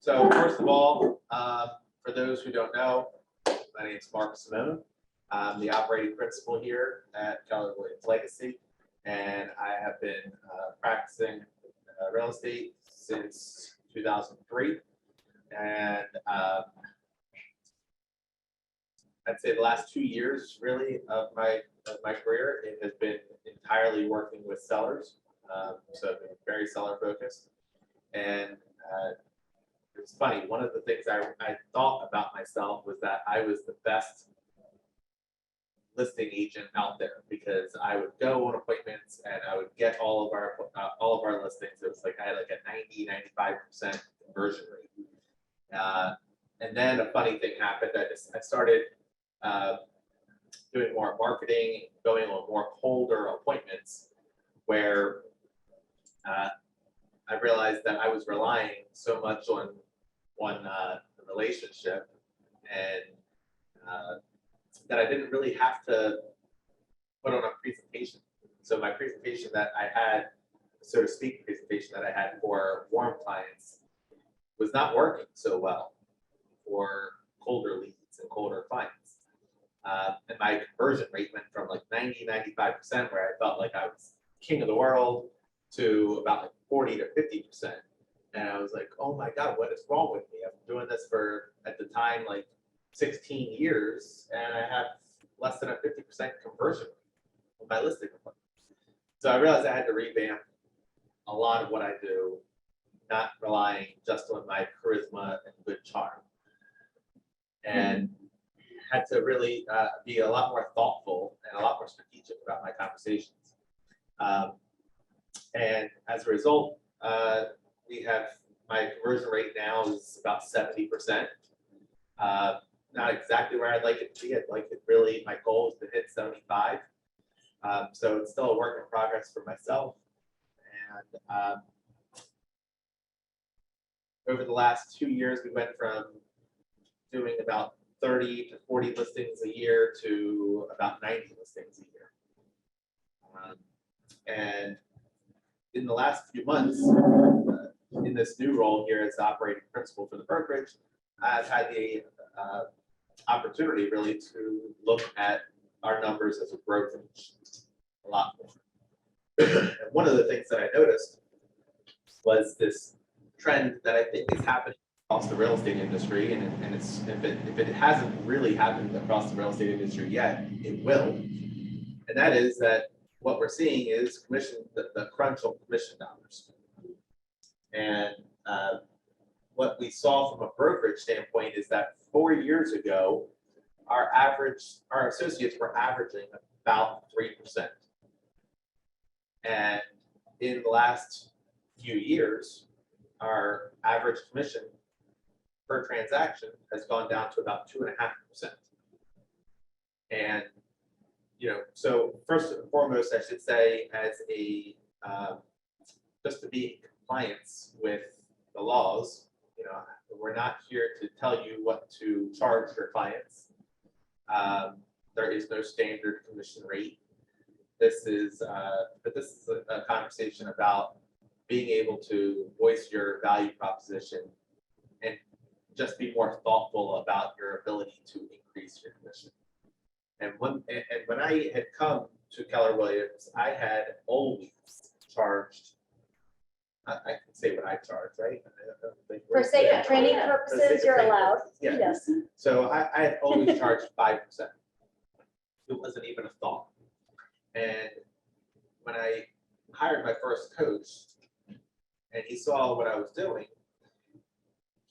So first of all, for those who don't know, my name is Simone. I'm the operating principal here at Keller Williams Legacy, and I have been practicing real estate since 2003. And I'd say the last 2 years, really, of my career, it has been entirely working with sellers. So I've been very seller focused. And it's funny, one of the things I thought about myself was that I was the best listing agent out there, because I would go on appointments and I would get all of our listings. It was like I had like a 90-95% conversion rate. And then a funny thing happened. I started doing more marketing, going on more colder appointments, where I realized that I was relying so much on the relationship, and that I didn't really have to put on a presentation. So my presentation that I had, so to speak, presentation that I had for warm clients was not working so well for colder leads and colder clients. And my conversion rate went from like 90-95%, where I felt like I was king of the world, to about like 40 to 50%. And I was like, oh my God, what is wrong with me? I've been doing this for, at the time, like 16 years, and I have less than a 50% conversion rate on my listing appointments. So I realized I had to revamp a lot of what I do, not relying just on my charisma and good charm. And had to really be a lot more thoughtful and a lot more strategic about my conversations. And as a result, we have, my conversion rate now is about 70%. Not exactly where I'd like it to be. I'd like it really, my goal is to hit 75. So it's still a work in progress for myself. And over the last 2 years, we went from doing about 30 to 40 listings a year to about 90 listings a year. And in the last few months, in this new role here as operating principal for the brokerage, I've had the opportunity really to look at our numbers as a brokerage a lot more. And one of the things that I noticed was this trend that I think is happening across the real estate industry, and it's, if it hasn't really happened across the real estate industry yet, it will. And that is that what we're seeing is the crunch on commission dollars. And what we saw from a brokerage standpoint is that 4 years ago, our associates were averaging about 3%. And in the last few years, our average commission per transaction has gone down to about 2.5%. And so first and foremost, I should say, as a just to be in compliance with the laws, we're not here to tell you what to charge your clients. There is no standard commission rate. This is a conversation about being able to voice your value proposition and just be more thoughtful about your ability to increase your commission. And when I had come to Keller Williams, I had always charged, I can say what I charge, right? For sake of training purposes, you're allowed. Yeah. Yes. So I had always charged 5%. It wasn't even a thought. And when I hired my first coach, and he saw what I was doing,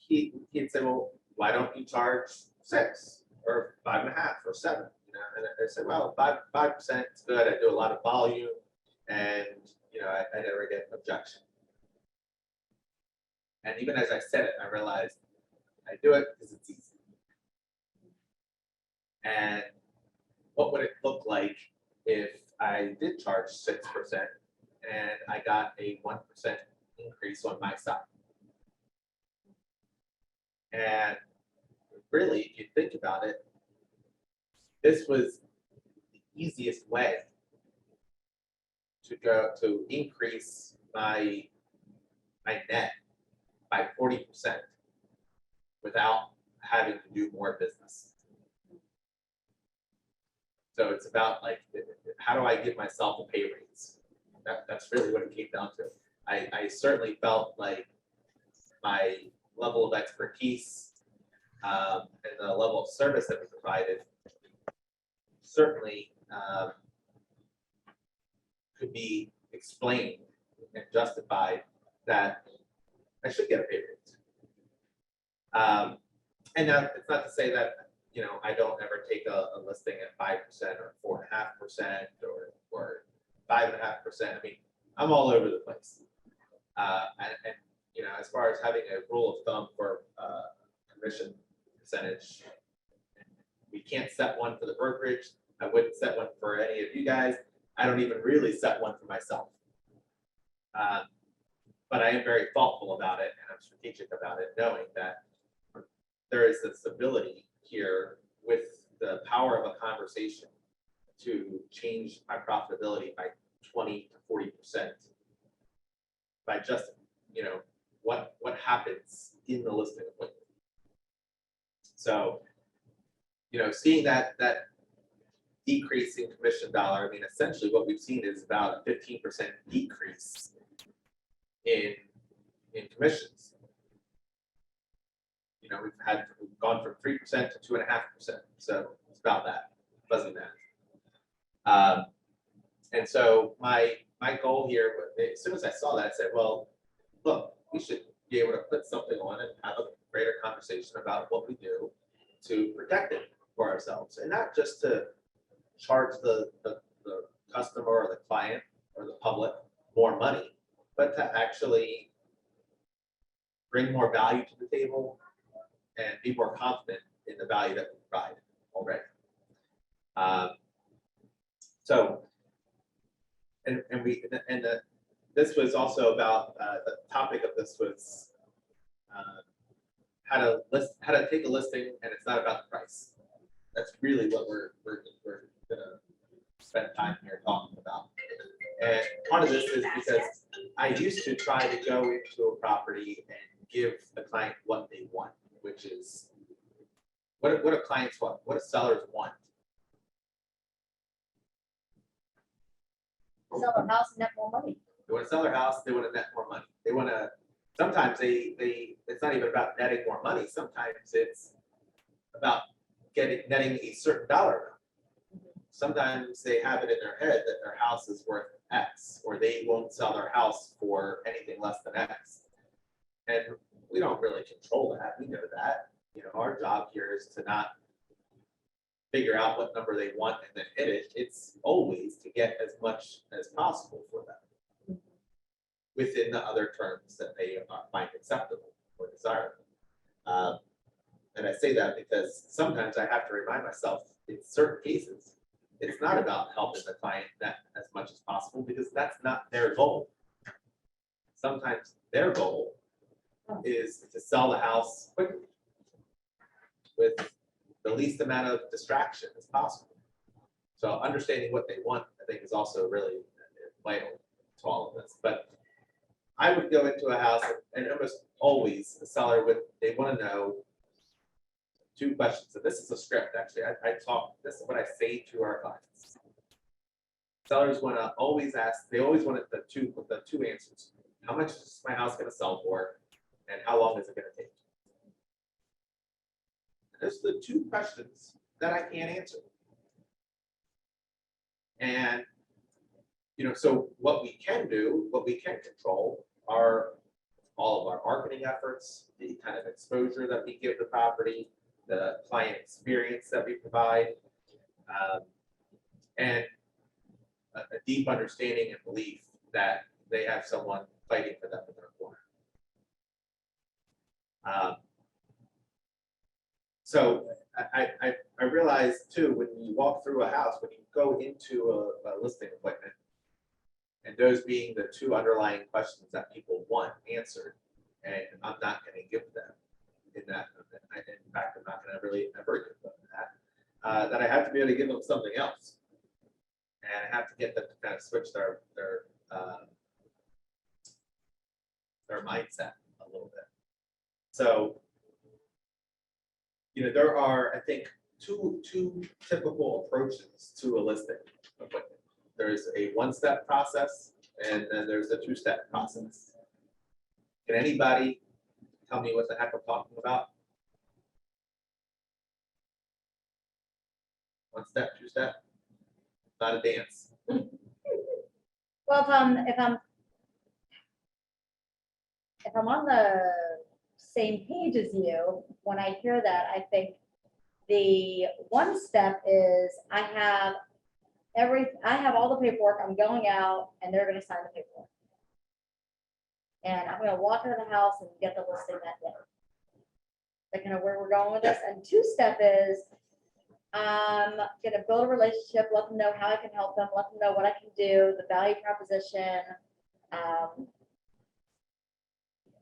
he'd say, well, why don't you charge 6 or 5.5 or 7? And I said, well, 5% is good. I do a lot of volume, and I never get an objection. And even as I said it, I realized I do it because it's easy. And what would it look like if I did charge 6% and I got a 1% increase on my side? And really, if you think about it, this was the easiest way to increase my net by 40%. without having to do more business. So it's about like, how do I give myself a pay raise? That's really what it came down to. I certainly felt like my level of expertise and the level of service that we provided certainly could be explained and justified that I should get a pay raise. And now it's not to say that, you know, I don't ever take a listing at 5% or 4.5% or 5.5%. I mean, I'm all over the place. And you know, as far as having a rule of thumb for commission percentage, we can't set one for the brokerage. I wouldn't set one for any of you guys. I don't even really set one for myself. But I am very thoughtful about it, and I'm strategic about it, knowing that there is this ability here with the power of a conversation to change my profitability by 20 to 40% by just, you know, what happens in the listing appointment. So, you know, seeing that decrease in commission dollar, I mean, essentially what we've seen is about a 15% decrease in commissions. You know, we've gone from 3% to 2.5%. So it's about that, fuzzy math. And so my goal here, as soon as I saw that, I said, well, look, we should be able to put something on and have a greater conversation about what we do to protect it for ourselves, and not just to charge the customer or the client or the public more money, but to actually bring more value to the table and be more confident in the value that we provide already. This was also about the topic of this was how to take a listing, and it's not about the price. That's really what we're gonna spend time here talking about. And part of this is because I used to try to go into a property and give the client what they want, which is what do clients want? What do sellers want? Sell their house and net more money. They want to sell their house, they want to net more money. They want to, sometimes it's not even about netting more money. Sometimes it's about netting a certain dollar amount. Sometimes they have it in their head that their house is worth X, or they won't sell their house for anything less than X. And we don't really control that. We know that. You know, our job here is to not figure out what number they want and then hit it. It's always to get as much as possible for them within the other terms that they find acceptable or desirable. And I say that because sometimes I have to remind myself in certain cases, it's not about helping the client net as much as possible, because that's not their goal. Sometimes their goal is to sell the house quickly with the least amount of distraction as possible. So understanding what they want, I think, is also really vital to all of this. But I would go into a house, and almost always the seller they want to know two questions. And this is a script, actually. This is what I say to our clients. Sellers want to always ask, they always want the two answers. How much is my house going to sell for? And how long is it going to take? Those are the two questions that I can't answer. And, you know, so what we can do, what we can control are all of our marketing efforts, the kind of exposure that we give the property, the client experience that we provide, and a deep understanding and belief that they have someone fighting for them in their corner. So I realized too, when you walk through a house, when you go into a listing appointment, and those being the two underlying questions that people want answered, and I'm not going to give them in that moment. In fact, I'm not going to really ever give them that. That I have to be able to give them something else, and I have to get them to kind of switch their mindset a little bit. So there are, I think, two typical approaches to a listing appointment. There's a one-step process, and then there's a two-step process. Can anybody tell me what the heck I'm talking about? One step, two step, not a dance. Well, if I'm on the same page as you, when I hear that, I think the one step is I have all the paperwork, I'm going out and they're gonna sign the paperwork. And I'm gonna walk into the house and get the listing that day. That's kind of where we're going with this. And two-step is I'm gonna build a relationship, let them know how I can help them, let them know what I can do, the value proposition,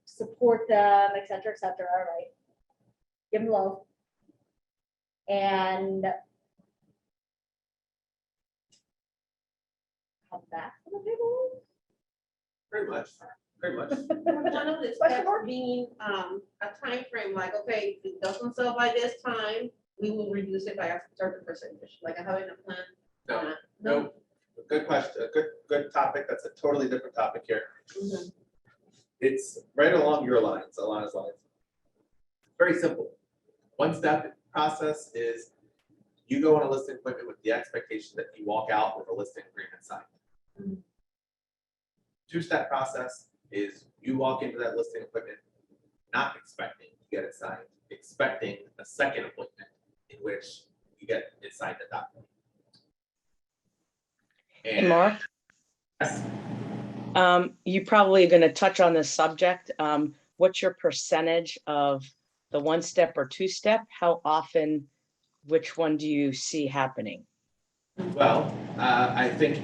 support them, et cetera, right? Give them love. And come back to the paperwork. Pretty much. One of the steps being a time frame, like, okay, if it doesn't sell by this time, we will reduce it by a certain percentage, like having a plan. No, good question, good topic, that's a totally different topic here. Mhm. It's right along your lines, Alana's lines. Very simple. One step process is you go on a listing appointment with the expectation that you walk out with a listing agreement signed. Mhm. Two-step process is you walk into that listing appointment not expecting to get it signed, expecting a second appointment in which you get it signed and documented. Hey, Mark, Yes. you're probably going to touch on this subject. What's your percentage of the one step or two step? How often, which one do you see happening? Well, I think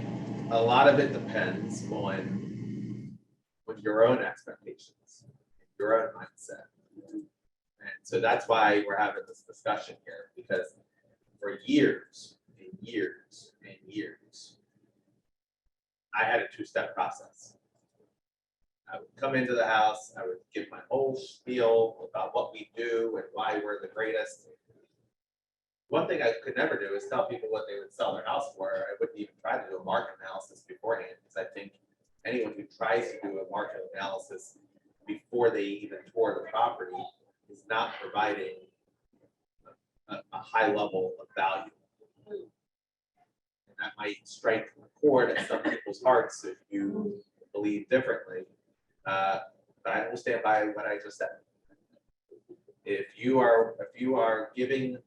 a lot of it depends on your own expectations, your own mindset. And so that's why we're having this discussion here, because for years and years and years, I had a two-step process. I would come into the house, I would give my whole spiel about what we do and why we're the greatest. One thing I could never do is tell people what they would sell their house for. I wouldn't even try to do a market analysis beforehand, because I think anyone who tries to do a market analysis before they even tour the property is not providing a high level of value. And that might strike a chord at some people's hearts if you believe differently. But I will stand by what I just said. If you are giving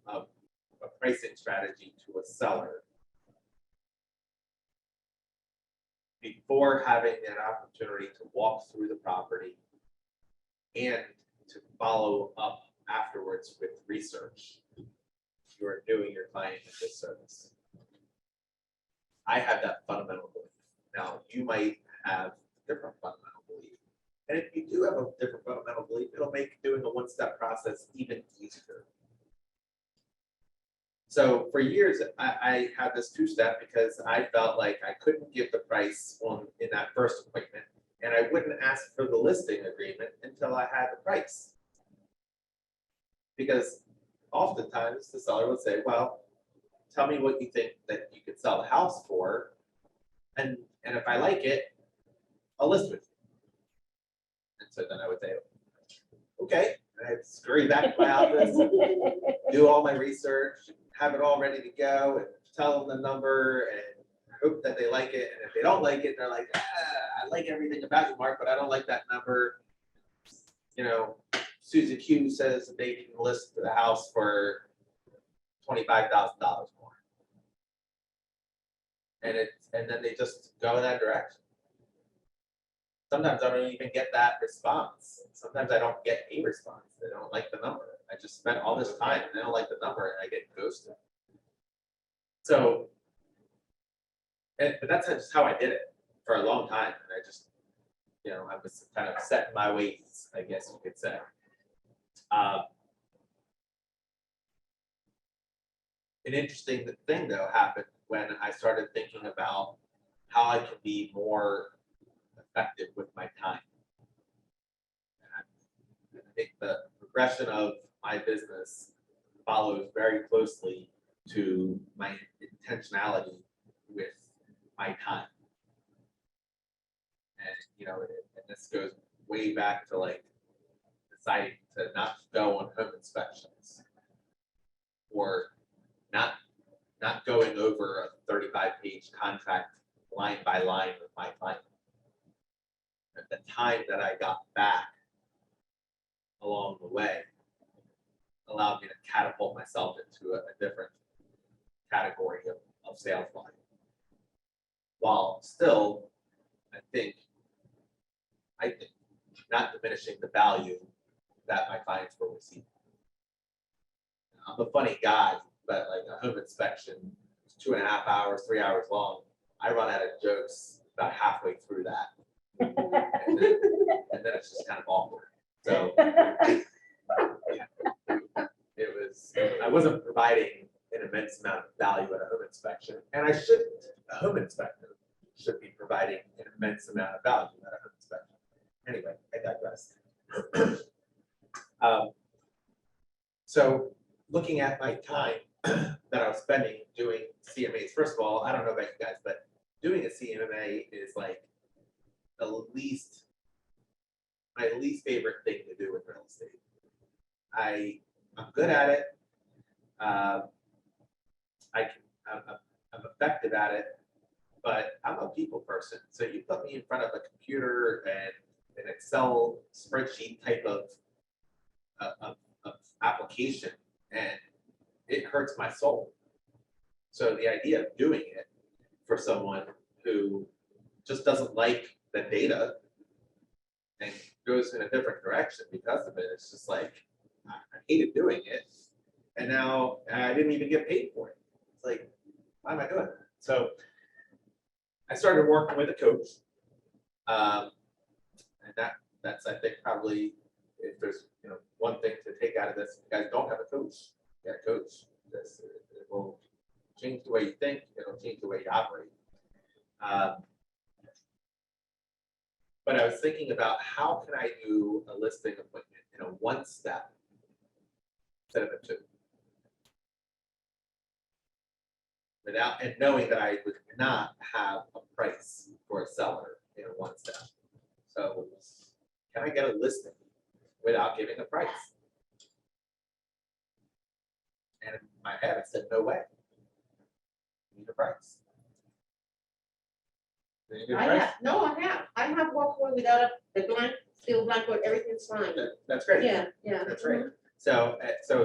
a pricing strategy to a seller before having an opportunity to walk through the property and to follow up afterwards with research, you are doing your client a disservice. I have that fundamental belief. Now, you might have different fundamental belief. And if you do have a different fundamental belief, it'll make doing a one-step process even easier. So for years, I had this two-step because I felt like I couldn't give the price in that first appointment, and I wouldn't ask for the listing agreement until I had the price. Because oftentimes the seller would say, well, tell me what you think that you could sell the house for, and if I like it, I'll list with you. And so then I would say, okay, and I'd scurry back to my office, do all my research, have it all ready to go, and tell them the number, and hope that they like it. And if they don't like it, they're like, I like everything about you, Mark, but I don't like that number. You know, Susie Q says that they can list the house for $25,000 more. And then they just go in that direction. Sometimes I don't even get that response. Sometimes I don't get a response. They don't like the number. I just spent all this time and they don't like the number, and I get ghosted. So, but that's just how I did it for a long time. And I just, I was kind of set in my ways, I guess you could say. An interesting thing, though, happened when I started thinking about how I can be more effective with my time. And I think the progression of my business follows very closely to my intentionality with my time. And, you know, and this goes way back to like deciding to not go on home inspections or not going over a 35-page contract line by line with my client. At the time that I got back along the way allowed me to catapult myself into a different category of sales volume. While still, I think not diminishing the value that my clients were receiving. I'm a funny guy, but like a home inspection is 2.5 hours, 3 hours long. I run out of jokes about halfway through that. And then it's just kind of awkward. So it was, I wasn't providing an immense amount of value at a home inspection, and I shouldn't. A home inspector should be providing an immense amount of value at a home inspection. Anyway, I digress. So looking at my time that I was spending doing CMAs, first of all, I don't know about you guys, but doing a CMA is like my least favorite thing to do with real estate. I'm good at it. I'm effective at it, but I'm a people person. So you put me in front of a computer and an Excel spreadsheet type of application, and it hurts my soul. So the idea of doing it for someone who just doesn't like the data and goes in a different direction because of it, it's just like, I hated doing it. And now I didn't even get paid for it. It's like, why am I doing that? So I started working with a coach. And that's, I think, probably, if there's one thing to take out of this, if you guys don't have a coach, get a coach. This, it will change the way you think, it'll change the way you operate. But I was thinking about how can I do a listing appointment in a 1-step instead of a 2? Without, and knowing that I would not have a price for a seller in a 1-step. So can I get a listing without giving a price? And in my head, I said, no way. You need a price. Do you need a price? I have walked away without the blank, still blank, but everything's fine. That's great. Yeah. That's great. So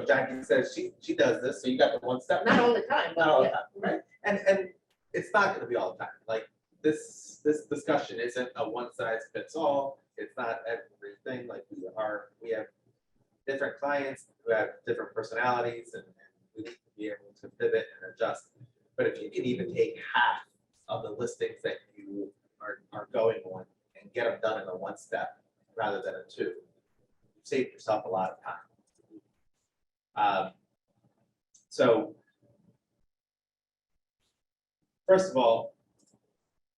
Jackie says she does this, so you got the 1-step. Not all the time, Not all the but time, right? And it's not going to be all the time. Like this discussion isn't a one-size-fits-all. It's not everything. Like we have different clients who have different personalities, and we need to be able to pivot and adjust. But if you can even take half of the listings that you are going on and get them done in a 1-step rather than a 2, you save yourself a lot of time. So first of all,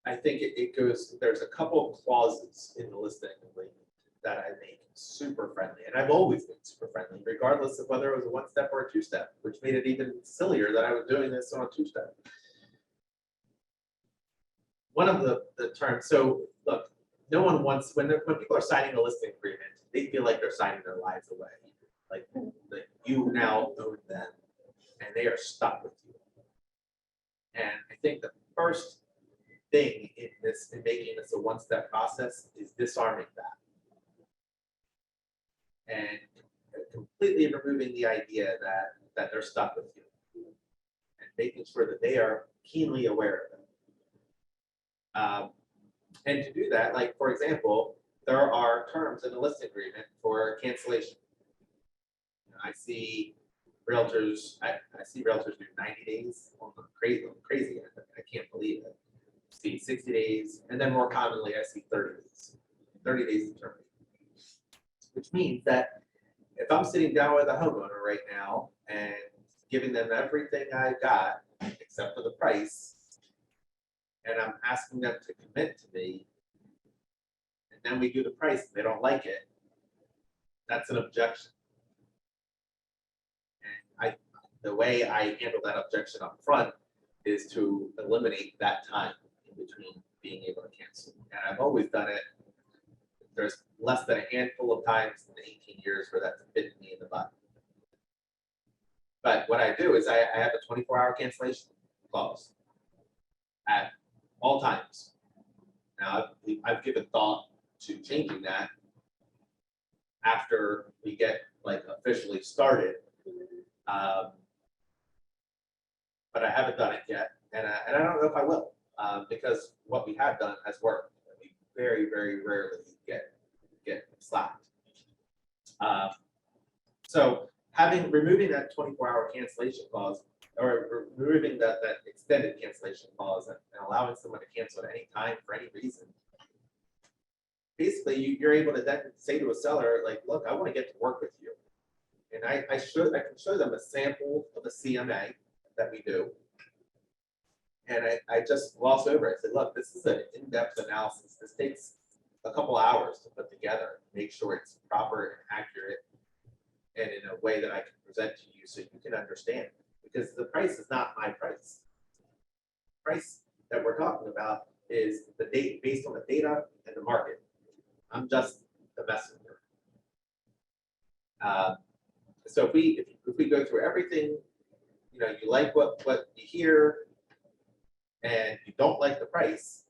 I think it goes, there's a couple of clauses in the listing agreement that I make super friendly. And I've always been super friendly, regardless of whether it was a 1-step or a 2-step, which made it even sillier that I was doing this on a 2-step. One of the terms, so look, no one wants, when people are signing a listing agreement, they feel like they're signing their lives away. Like you now own them and they are stuck with you. And I think the first thing in making this a 1-step process is disarming that. And completely removing the idea that they're stuck with you and making sure that they are keenly aware of it. And to do that, like for example, there are terms in the listing agreement for cancellation. I see realtors do 90 days. Crazy. I can't believe it. I see 60 days, and then more commonly, I see 30 days. 30 days to terminate. Which means that if I'm sitting down with a homeowner right now and giving them everything I've got except for the price, and I'm asking them to commit to me, and then we do the price and they don't like it, that's an objection. the way I handle that objection up front is to eliminate that time in between being able to cancel. And I've always done it. There's less than a handful of times in the 18 years where that's bitten me in the butt. But what I do is I have a 24-hour cancellation clause at all times. Now, I've given thought to changing that after we get like officially started. But I haven't done it yet, and I don't know if I will, because what we have done has worked. We very, very rarely get slapped. So removing that 24-hour cancellation clause, or removing that extended cancellation clause, and allowing someone to cancel at any time for any reason, basically you're able to then say to a seller, like, look, I want to get to work with you, and I can show them a sample of the CMA that we do. And I just gloss over it. I said, look, this is an in-depth analysis. This takes a couple hours to put together, make sure it's proper and accurate, and in a way that I can present to you so you can understand. Because the price is not my price. The price that we're talking about is the date based on the data and the market. I'm just the messenger. So if we go through everything, you know, you like what you hear, and you don't like the price,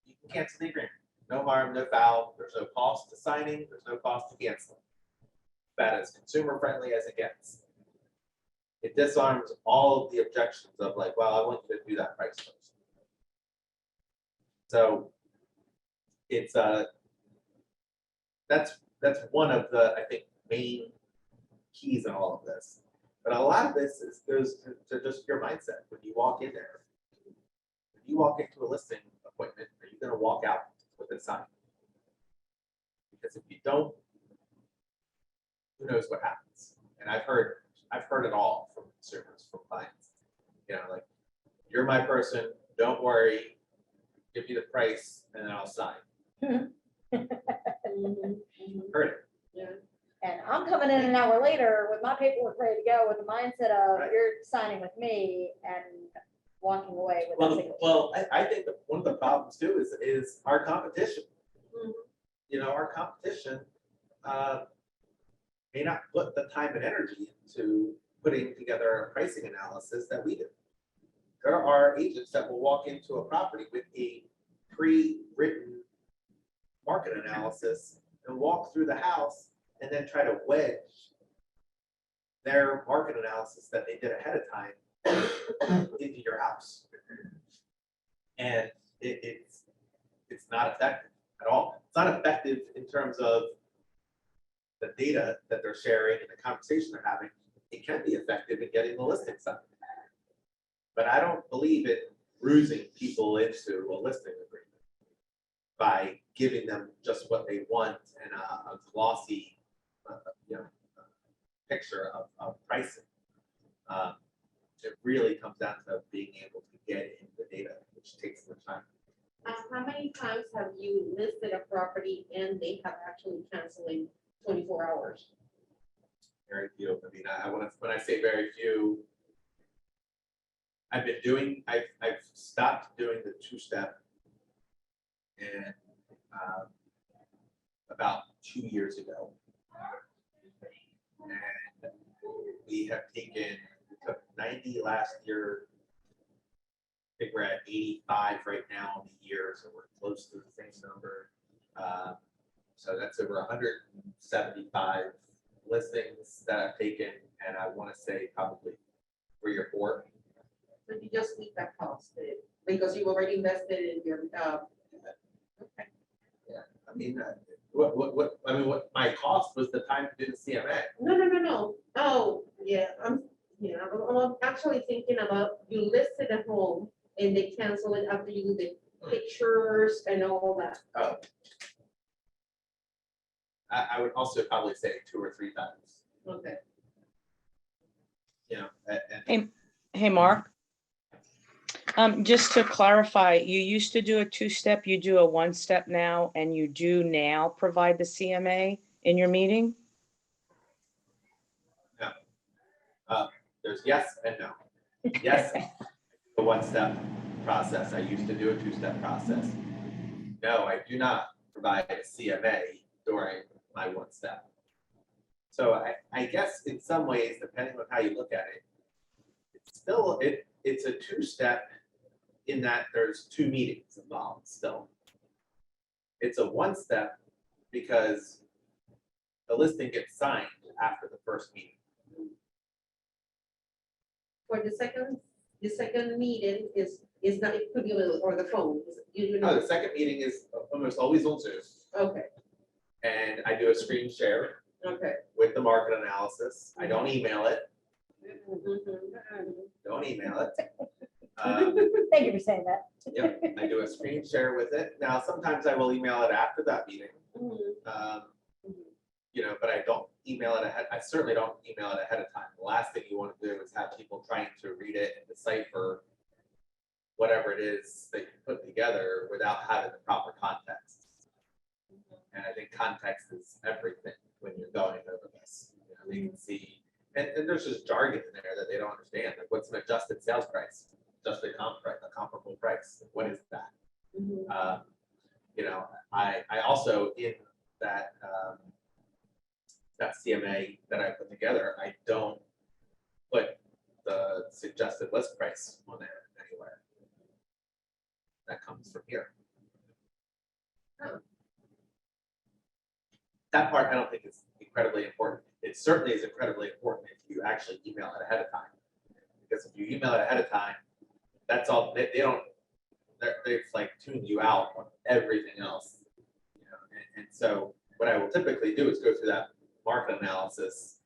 you can cancel the agreement. No harm, no foul. There's no cost to signing. There's no cost to canceling. That is consumer friendly as it gets. It disarms all of the objections of like, well, I want you to do that price first. So it's that's one of the, I think, main keys in all of this. But a lot of this goes to just your mindset when you walk in there. When you walk into a listing appointment, are you going to walk out with a sign? Because if you don't, who knows what happens? And I've heard it all from consumers, from clients. You know, like, you're my person. Don't worry. Give me the price, and then I'll sign. Heard it. Yeah. And I'm coming in an hour later with my paperwork ready to go with the mindset of Right. you're signing with me and walking away with nothing. Well, I think that one of the problems too is our competition. Mhm. You know, our competition may not put the time and energy into putting together a pricing analysis that we do. There are agents that will walk into a property with a pre-written market analysis and walk through the house and then try to wedge their market analysis that they did ahead of time into your house. And it's not effective at all. It's not effective in terms of the data that they're sharing and the conversation they're having. It can be effective in getting the listing signed. But I don't believe in bruising people into a listing agreement by giving them just what they want and a glossy picture of pricing. It really comes down to being able to get in the data, which takes some time. How many times have you listed a property and they have actually canceled in 24 hours? Very few. I mean, when I say very few, I've stopped doing the two-step and about 2 years ago. And we took 90 last year. I think we're at 85 right now on the year, so we're close to the same number. So that's over 175 listings that I've taken, and I want to say probably 3 or 4. So you just leave that cost because you've already invested in your. Okay. Yeah, I mean, what my cost was the time to do the CMA. No. Oh, yeah. I'm actually thinking about you listed a home and they cancel it after you do the pictures and all that. Oh. I would also probably say 2 or 3 times. Okay. You know, and Hey, Mark. Just to clarify, you used to do a 2-step, you do a 1-step now, and you do now provide the CMA in your meeting? No. there's yes and no. Yes, a one-step process. I used to do a two-step process. No, I do not provide a CMA during my one-step. So I guess in some ways, depending on how you look at it, it's still, it's a two-step in that there's two meetings involved still. It's a one-step because the listing gets signed after the first meeting. For the second meeting is not, it could be over the phone. You No, know, the second meeting is almost always on Zoom, okay, and I do a screen share okay. with the market analysis. I don't email it, Mhm. don't email it. Thank you for saying that. Yep, I do a screen share with it. Now, sometimes I will email it after that meeting. Mhm. You know, but I don't email it ahead. I certainly don't email it ahead of time. The last thing you want to do is have people trying to read it and decipher whatever it is that you put together without having the proper context. And I think context is everything when you're going over this. You know, they can see, and there's just jargon in there that they don't understand. Like, what's an adjusted sales price? Adjusted comp price, a comparable price. What is that? Mhm. You know, I also in that that CMA that I put together, I don't put the suggested list price on there anywhere. That comes from here. That part I don't think is incredibly important. It certainly is incredibly important if you actually email it ahead of time. Because if you email it ahead of time, that's all, they don't, they've like tuned you out on everything else. You know, and so what I will typically do is go through that market analysis.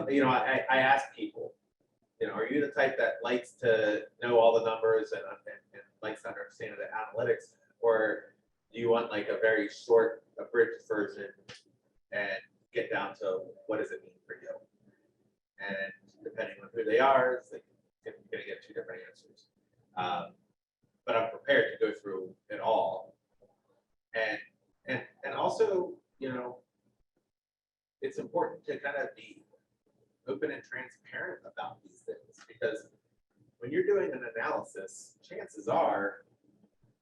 You know, I ask people, you know, are you the type that likes to know all the numbers and likes to understand the analytics, or do you want like a very short, abridged version and get down to what does it mean for you? And depending on who they are, it's like you're going to get two different answers. But I'm prepared to go through it all, and also, you know, it's important to kind of be open and transparent about these things, because when you're doing an analysis, chances are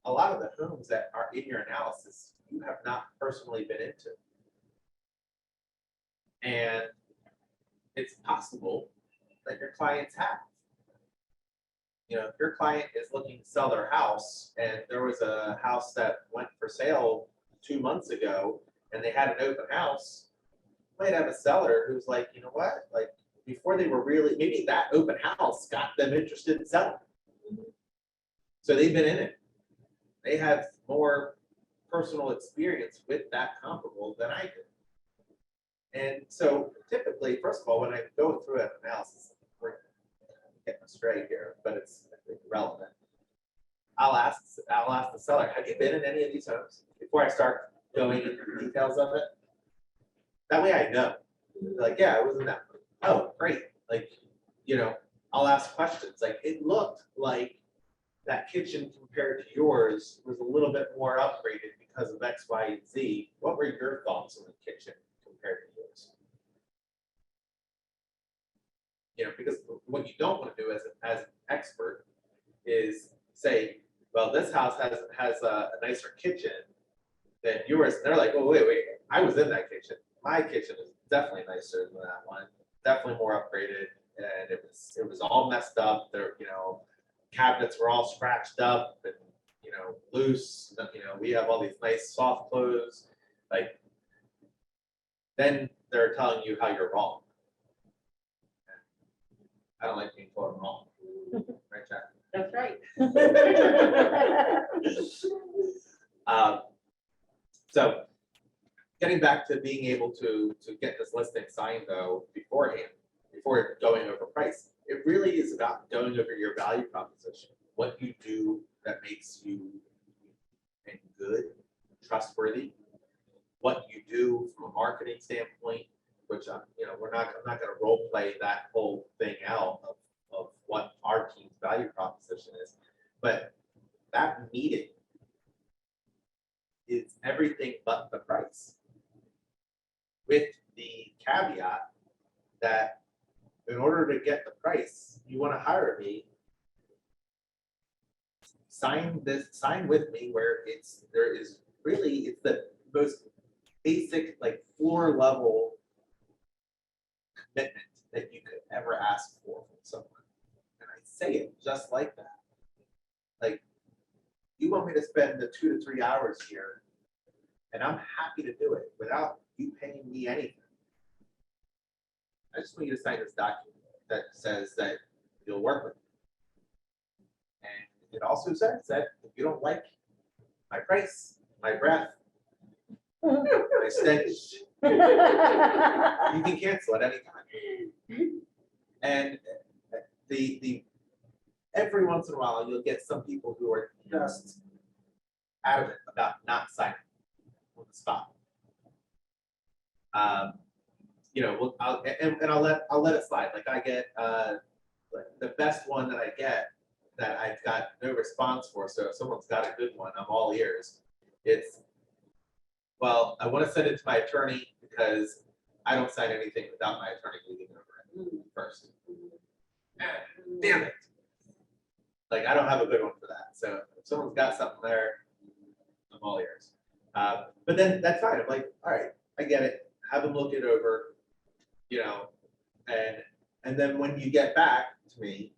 a lot of the homes that are in your analysis you have not personally been into. And it's possible that your clients have. You know, if your client is looking to sell their house and there was a house that went for sale 2 months ago and they had an open house, you might have a seller who's like, you know what, like before they were really, maybe that open house got them interested in selling. So they've been in it. They have more personal experience with that comparable than I do. And so typically, first of all, when I'm going through an analysis, we're getting astray here, but it's I think relevant. I'll ask the seller, have you been in any of these homes before I start going into the details of it? That way I know. Like, yeah, I was in that. Oh, great. Like, you know, I'll ask questions. Like, it looked like that kitchen compared to yours was a little bit more upgraded because of X, Y, and Z. What were your thoughts on the kitchen compared to yours? You know, because what you don't want to do as an expert is say, well, this house has a nicer kitchen than yours. They're like, oh, wait, I was in that kitchen. My kitchen is definitely nicer than that one. Definitely more upgraded, and it was all messed up. There, you know, cabinets were all scratched up and, you know, loose. You know, we have all these nice soft clothes. Like, then they're telling you how you're wrong. I don't like being told I'm wrong. Right, Jack? That's right. So getting back to being able to get this listing signed though beforehand, before going over price, it really is about going over your value proposition, what you do that makes you good, trustworthy, what you do from a marketing standpoint, which you know, I'm not going to role play that whole thing out of what our team's value proposition is, but that meeting is everything but the price, with the caveat that in order to get the price, you want to hire me, sign with me where it's the most basic, like floor level commitment that you could ever ask for from someone. And I say it just like that. Like, you want me to spend the 2 to 3 hours here, and I'm happy to do it without you paying me anything. I just want you to sign this document that says that you'll work with me. And it also says that if you don't like my price, my breath, my stench, you can cancel at any time. And the every once in a while, you'll get some people who are just adamant about not signing on the spot. You know, I'll let it slide. Like I get like the best one that I get that I've got no response for. So if someone's got a good one, I'm all ears. It's, well, I want to send it to my attorney because I don't sign anything without my attorney reading over it first. Damn it. Like, I don't have a good one for that. So if someone's got something there, I'm all ears. But then that's fine. I'm like, all right, I get it. Have them look it over, you know, and then when you get back to me,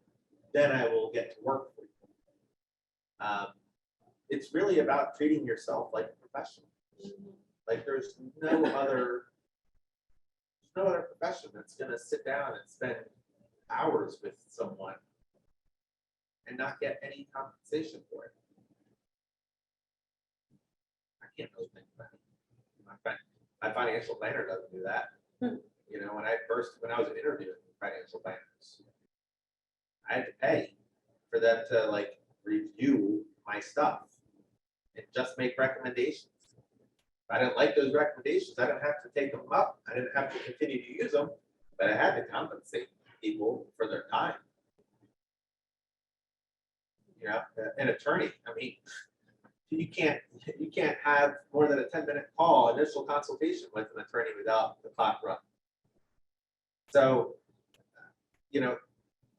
then I will get to work for you. It's really about treating yourself like a professional. Like there's no other profession that's gonna sit down and spend hours with someone and not get any compensation for it. I can't really think about it. My financial planner doesn't do that. You know, when I was interviewing financial planners, I had to pay for them to like review my stuff and just make recommendations. If I didn't like those recommendations, I didn't have to take them up. I didn't have to continue to use them, but I had to compensate people for their time. You know, an attorney, I mean, you can't have more than a 10-minute call, initial consultation with an attorney without the clock running. So, you know,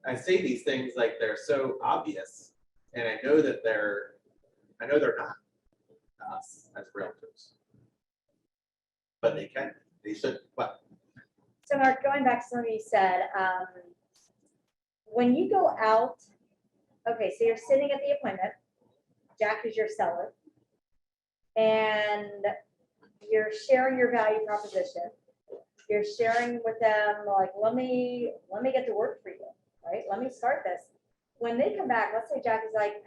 I say these things like they're so obvious, and I know they're not to us as realtors, but they should. What? So Mark, going back to something you said, when you go out, okay, so you're sitting at the appointment, Jack is your seller, and you're sharing your value proposition. You're sharing with them, like, let me get to work for you, right? Let me start this. When they come back, let's say Jack is like,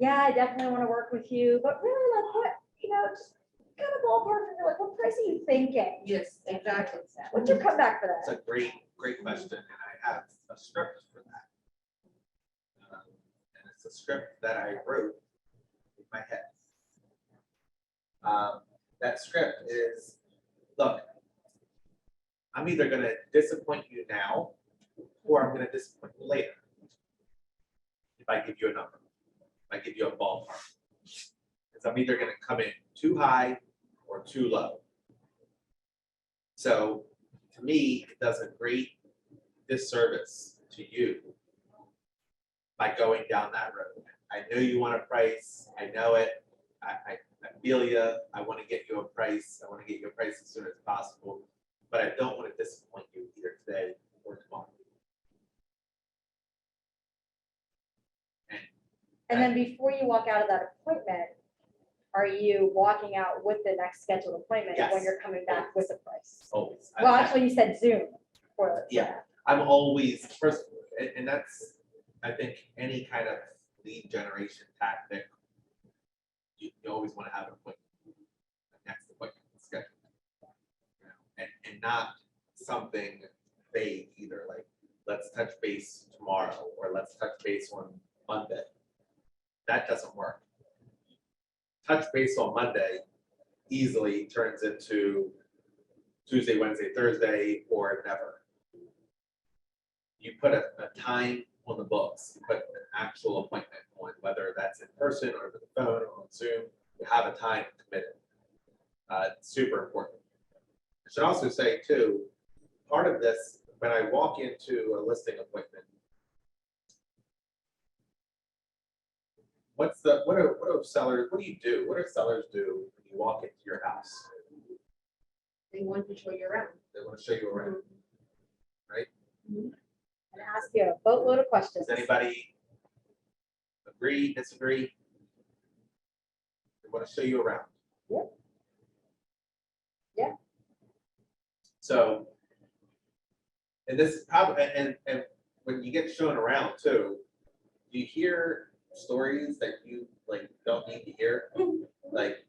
yeah, I definitely want to work with you, but really, like, what, you know, just kind of ballpark, like, what price are you thinking? Yes, exactly. What's your comeback for It's that? a great question, and I have a script for that. And it's a script that I wrote in my head. That script is, look, I'm either going to disappoint you now, or I'm going to disappoint you later. If I give you a number, if I give you a ballpark, because I'm either going to come in too high or too low. So to me, it does a great disservice to you by going down that road. I know you want a price. I know it. I feel you. I want to get you a price. I want to get you a price as soon as possible. But I don't want to disappoint you either today or tomorrow. And then before you walk out of that appointment, are you walking out with the next scheduled appointment when Yes. you're coming back with the price? Always. Well, actually, you said Zoom. Yeah. I'm always first, and that's, I think, any kind of lead generation tactic. You always want to have an appointment, the next appointment scheduled, you know, and not something vague either. Like, let's touch base tomorrow, or let's touch base on Monday. That doesn't work. Touch base on Monday easily turns into Tuesday, Wednesday, Thursday, or never. You put a time on the books, you put an actual appointment on, whether that's in person or over the phone or on Zoom, you have a time committed. It's super important. I should also say too, part of this when I walk into a listing appointment, what do sellers, what do you do? What do sellers do when you walk into your house? They want to show you around. They want to show you around. And ask you a boatload of questions. Does anybody agree, disagree? They want to show you around. Yep. Yeah. So, and this is probably, and when you get shown around too, you hear stories that you like don't need to hear, like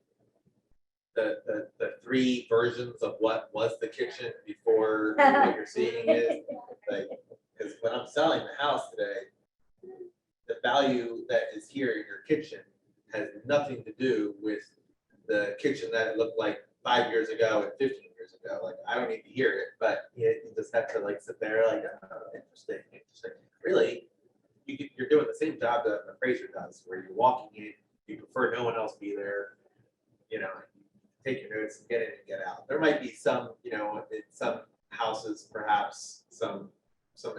the three versions of what was the kitchen before what you're seeing is like, because when I'm selling the house today, the value that is here in your kitchen has nothing to do with the kitchen that it looked like 5 years ago and 15 years ago. Like, I don't need to hear it, but you just have to like sit there like, oh, interesting. Really, you're doing the same job that an appraiser does, where you're walking in, you prefer no one else be there, you know, take your notes and get in and get out. There might be some, you know, in some houses, perhaps some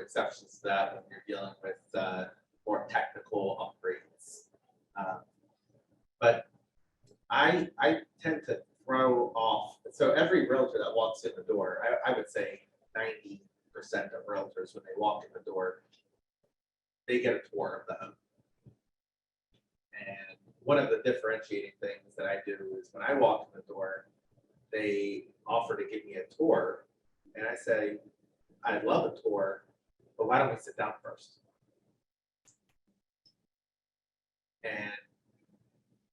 exceptions to that when you're dealing with more technical upgrades. But I tend to throw off, so every realtor that walks in the door, I would say 90% of realtors, when they walk in the door, they get a tour of the home. And one of the differentiating things that I do is when I walk in the door, they offer to give me a tour, and I say, I'd love a tour, but why don't we sit down first? And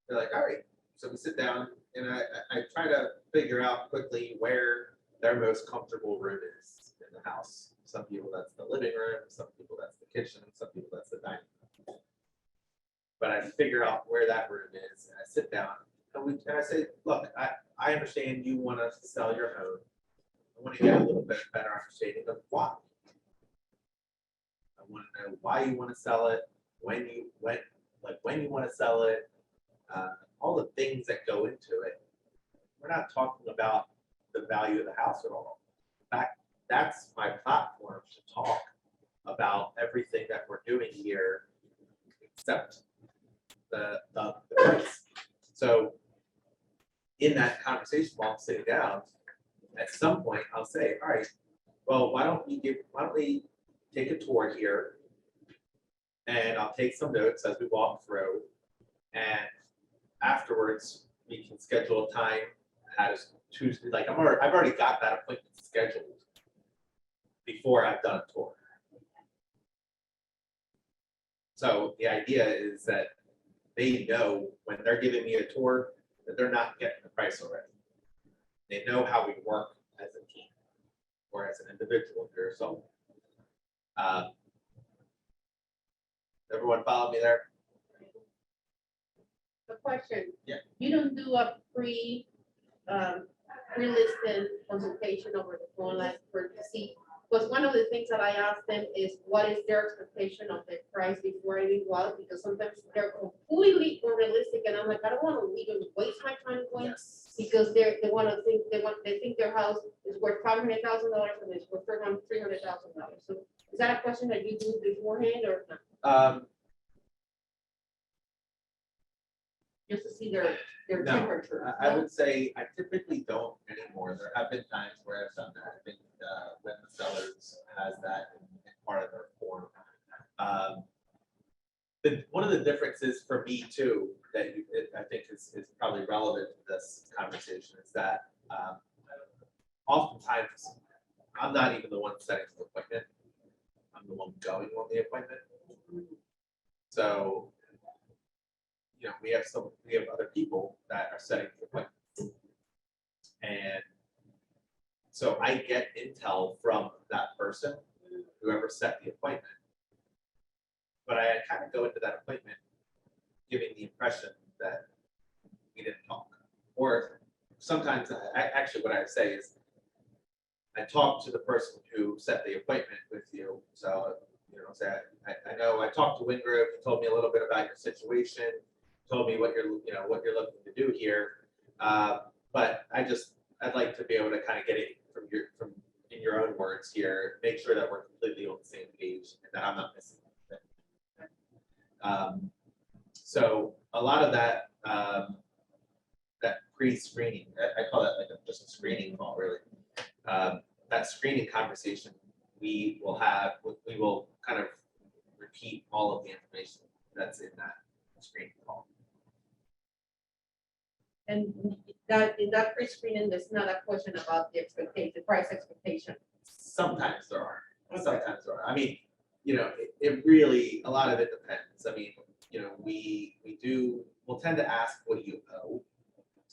they're like, all right. So we sit down, and I try to figure out quickly where their most comfortable room is in the house. Some people that's the living room, some people that's the kitchen, some people that's the dining room. But I figure out where that room is, and I sit down, and I say, look, I understand you want to sell your home. I want to get a little bit better understanding of why. I want to know why you want to sell it, when you want to sell it, all the things that go into it. We're not talking about the value of the house at all. In fact, that's my platform to talk about everything that we're doing here, except the price. So in that conversation while I'm sitting down, at some point I'll say, all right, well, why don't we take a tour here, and I'll take some notes as we walk through, and afterwards we can schedule a time as Tuesday. Like I've already got that appointment scheduled before I've done a tour. So the idea is that they know when they're giving me a tour that they're not getting the price already. They know how we work as a team or as an individual here. So everyone follow me there? A question. Yeah. You don't do a pre-listed consultation over the phone, like for to see, because one of the things that I ask them is what is their expectation of the price before I even go out, because sometimes they're completely unrealistic, and I'm like, I don't want to even waste my time going, Yes. because they think their house is worth $500,000 and it's worth $300,000. So is that a question that you do beforehand or not? Just to see their No, temperature. I would say I typically don't anymore. There have been times where I've done that. I think when the sellers has that in part of their form. One of the differences for me too, that I think is probably relevant to this conversation, is that oftentimes I'm not even the one setting the appointment. I'm the one going on the appointment. So, you know, we have other people that are setting the appointment. And so I get intel from that person, whoever set the appointment. But I kind of go into that appointment giving the impression that we didn't talk. Or sometimes, actually what I say is, I talked to the person who set the appointment with you. So, you know, say, I know I talked to Group, you told me a little bit about your situation, told me what you're looking to do here. But I'd like to be able to kind of get it from in your own words here, make sure that we're completely on the same page and that I'm not missing anything. So a lot of that, that pre-screening, I call that like just a screening call, really. That screening conversation we will have, we will kind of repeat all of the information that's in that screening call. And that, in that pre-screening, there's not a question about the expectation, the price expectation. Sometimes there are, Okay. sometimes there are. I mean, you know, it really, a lot of it depends. I mean, you know, we'll tend to ask, what do you owe?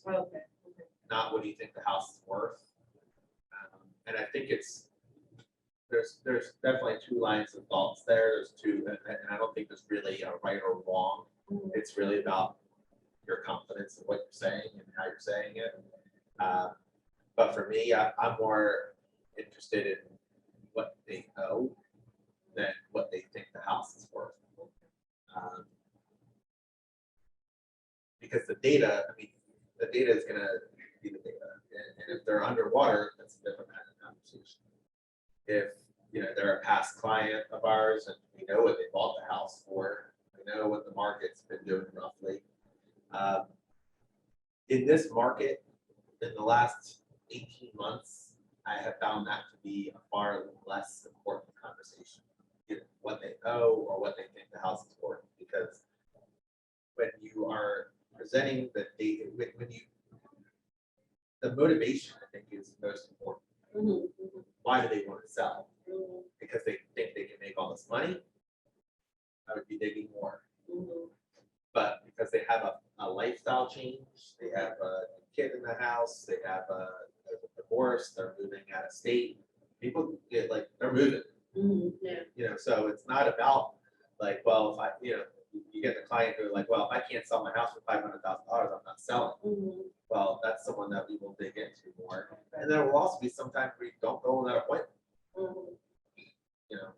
Okay. Not what do you think the house is worth. And I think there's definitely two lines of thoughts there. There's two, and I don't think there's really a right or wrong. Mhm. It's really about your confidence in what you're saying and how you're saying it. But for me, I'm more interested in what they owe than what they think the house is worth. Because the data, I mean, the data is gonna be the data. And if they're underwater, that's a different kind of conversation. If, you know, they're a past client of ours and we know what they bought the house for, we know what the market's been doing roughly. In this market, in the last 18 months, I have found that to be a far less important conversation. Either what they owe or what they think the house is worth, because when you are presenting the data, the motivation, I think, is most important. Mhm. Why do they want to sell? Mhm. Because they think they can make all this money? I would be digging more. Mhm. But because they have a lifestyle change, they have a kid in the house, they have a divorce, they're moving out of state. People get like, they're moving, Mhm. Yeah. you know, so it's not about like, well, if I, you know, you get the client who are like, well, if I can't sell my house for $500,000, I'm not selling. Mhm. Well, that's someone that we will dig into more. And there will also be sometimes we don't go on that appointment. Mhm. You know,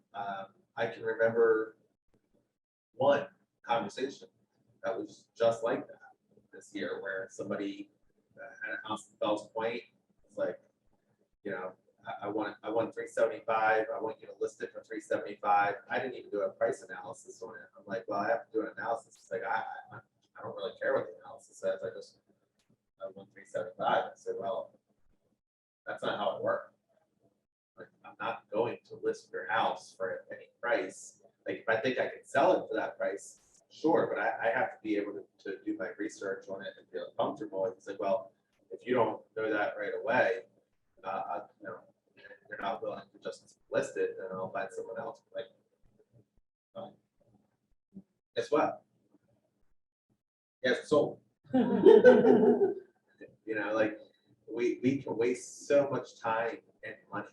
I can remember one conversation that was just like that this year, where somebody had a house in Fells Point. It's like, you know, I want 375. I want you to list it for 375. I didn't even do a price analysis on it. I'm like, well, I have to do an analysis. It's like I don't really care what the analysis says. I want 375. I said, well, that's not how it works. Like, I'm not going to list your house for any price. Like, if I think I can sell it for that price, sure, but I have to be able to do my research on it and feel comfortable. It's like, well, if you don't know that right away, you know, you're not willing to just list it, then I'll find someone else. Like, guess what? Yes, it's sold. You know, like we can waste so much time and money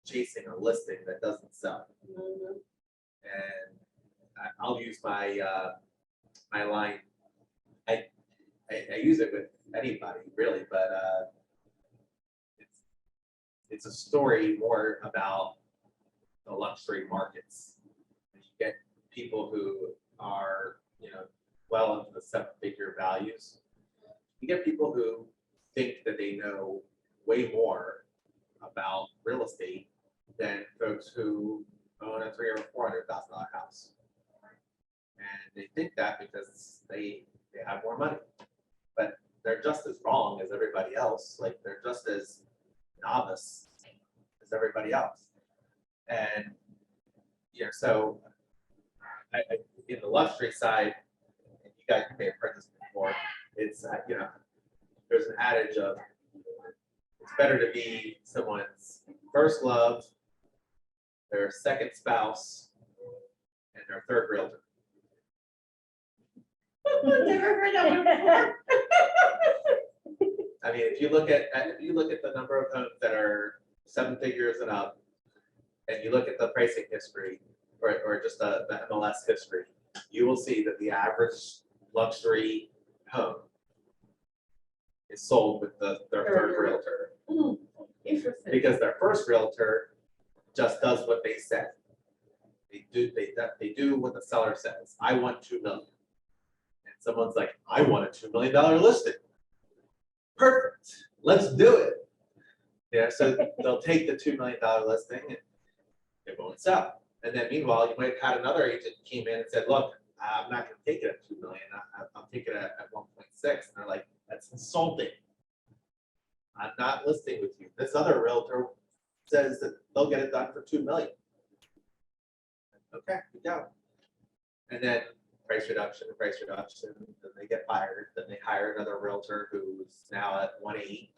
chasing a listing that doesn't sell. Mhm. And I'll use my my line. I use it with anybody really, but it's a story more about the luxury markets. You get people who are, you know, well into the seven-figure values. You get people who think that they know way more about real estate than folks who own a $300,000 or $400,000 house. And they think that because they have more money, but they're just as wrong as everybody else. Like, they're just as novice as everybody else. And, you know, so I in the luxury side, and you guys may have heard this before, it's, you know, there's an adage of it's better to be someone's first love, their second spouse, and their third realtor. Never heard that one before. I mean, if you look at the number of homes that are 7 figures and up, and you look at the pricing history or just the MLS history, you will see that the average luxury home is sold with their third realtor, Mhm. Interesting. because their first realtor just does what they said. They do what the seller says. I want $2 million. And someone's like, I want a $2 million listing. Perfect. Let's do it. Yeah, so they'll take the $2 million listing and it won't sell. And then meanwhile, you might have had another agent came in and said, look, I'm not gonna take it at 2 million, I'll take it at 1.6. And they're like, that's insulting. I'm not listing with you. This other realtor says that they'll get it done for 2 million. Okay, good job. And then price reduction, then they get fired, then they hire another realtor who's now at 1.8.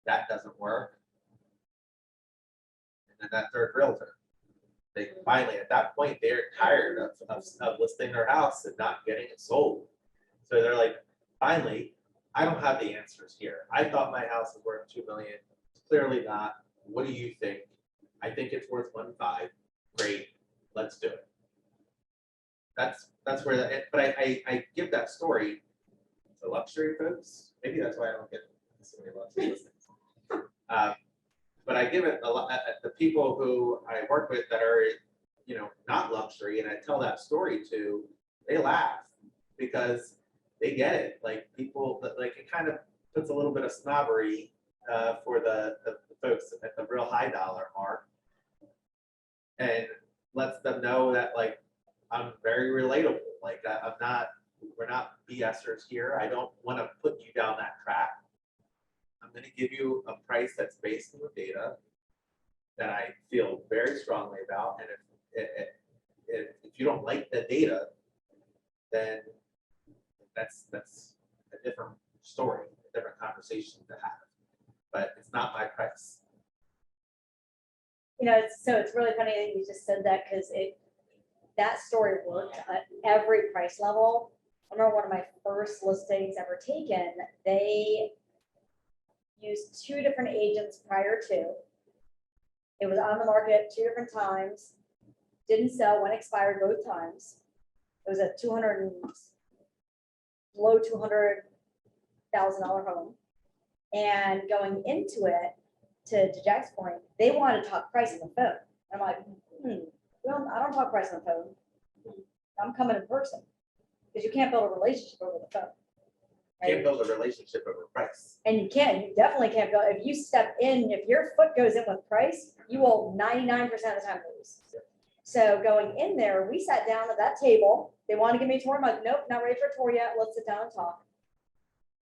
That doesn't work. And then that third realtor, they finally, at that point, they're tired of listing their house and not getting it sold. So they're like, finally, I don't have the answers here. I thought my house was worth 2 million. Clearly not. What do you think? I think it's worth 1.5. Great, let's do it. That's where the, but I give that story to luxury folks. Maybe that's why I don't get so many luxury listings. But I give it a lot at the people who I work with that are, you know, not luxury, and I tell that story to, they laugh because they get it. Like people, like it kind of puts a little bit of snobbery for the folks at the real high dollar mark, and lets them know that like I'm very relatable. Like I'm not, we're not BSers here. I don't want to put you down that track. I'm going to give you a price that's based on the data that I feel very strongly about. And if you don't like the data, then that's a different story, a different conversation to have. But it's not my price. You know, it's really funny that you just said that, because that story worked at every price level. I remember one of my first listings ever taken, they used 2 different agents prior to. It was on the market 2 different times, didn't sell, went expired both times. It was a low $200,000 home. And going into it, to Jack's point, they wanted to talk price on the phone. I'm like, well, I don't talk price on the phone. I'm coming in person, because you can't build a relationship over the phone. Can't build a relationship over price. And you definitely can't build, if you step in, if your foot goes in with price, you will 99% of the time lose. So going in there, we sat down at that table. They wanted to give me a tour. I'm like, nope, not ready for a tour yet. Let's sit down and talk.